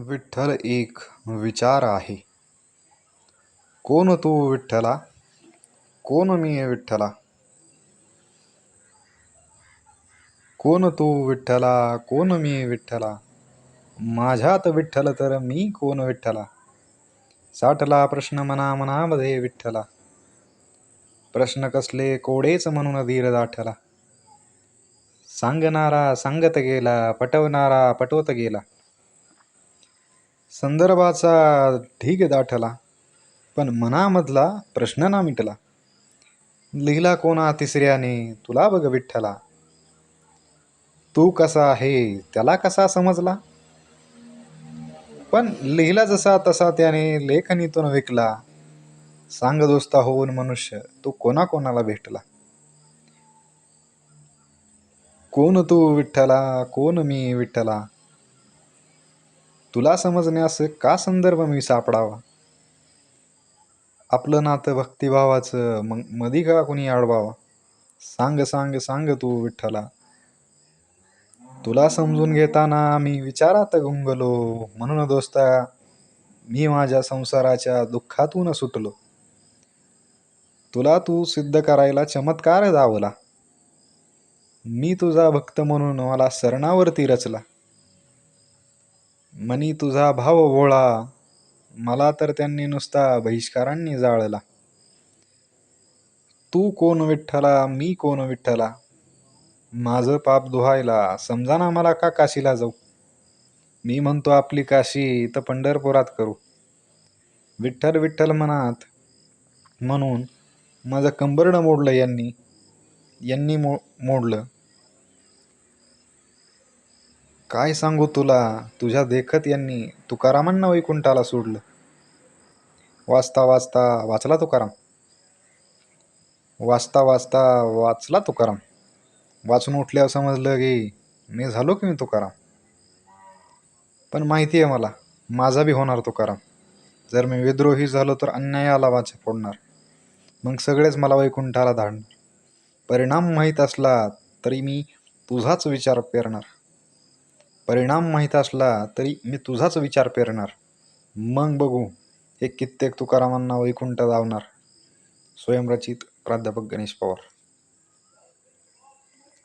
विठ्ठल एक विचार आहे. कोण तू विठ्ठला? कोण मी विठ्ठला? कोण तू विठ्ठला? कोण मी विठ्ठला? माझ्यात विठ्ठल तर मी कोण विठ्ठला? साठला प्रश्न मना मनामध्ये विठ्ठला. प्रश्न कसले कोडेच म्हणून धीर दाठला. सांगणारा सांगत गेला, पटवणारा पटवत गेला. संदर्भाचा ढीग दाटला, पण मनामधला प्रश्न ना मिटला. लिहिला कोणा तिसऱ्याने तुला बघ विठ्ठला. तू कसा आहे त्याला कसा समजला. पण लिहिला जसा तसा त्याने लेखणीतून विकला. सांग दोस्ता होऊन मनुष्य तू कोणाकोणाला भेटला. कोण तू विठ्ठला? कोण मी विठ्ठला? तुला समजण्यास का संदर्भ मी सापडावा. आपलं नातं भक्तिभावाचं मग मधी का कुणी अडवावा. सांग सांग सांग तू विठ्ठला. तुला समजून घेताना मी विचारात गुंगलो. म्हणून दोस्ता मी माझ्या संसाराच्या दुःखातून सुटलो. तुला तू सिद्ध करायला चमत्कार दावला. मी तुझा भक्त म्हणून मला सरणावरती रचला. मनी तुझा भाव भोळा, मला तर त्यांनी नुसता बहिष्कारांनी जाळला. तू कोण विठ्ठला? मी कोण विठ्ठला? माझं पाप धुवायला समजाना मला का काशीला जाऊ. मी म्हणतो आपली काशी तर पंढरपुरात करू. विठ्ठल विठ्ठल म्हणत म्हणून माझं कंबरडं मोडलं यांनी. यांनी मोडलं. काय सांगू तुला, तुझ्या देखत यांनी तुकारामांना वैकुंठाला सोडलं. वाचता वाचता वाचला तुकाराम. वाचता वाचता वाचला तुकाराम. वाचून उठल्यावर समजलं की मी झालो की मी तुकाराम. पण माहिती आहे मला माझा बी होणार तुकाराम. जर मी विद्रोही झालो तर अन्यायाला वाचा फोडणार. मग सगळेच मला वैकुंठाला धाडणार. परिणाम माहीत असला तरी मी तुझाच विचार पेरणार. परिणाम माहीत असला तरी मी तुझाच विचार पेरणार. मग बघू हे कित्येक तुकारामांना वैकुंठ धावणार. स्वयंरचित प्राध्यापक गणेश पवार.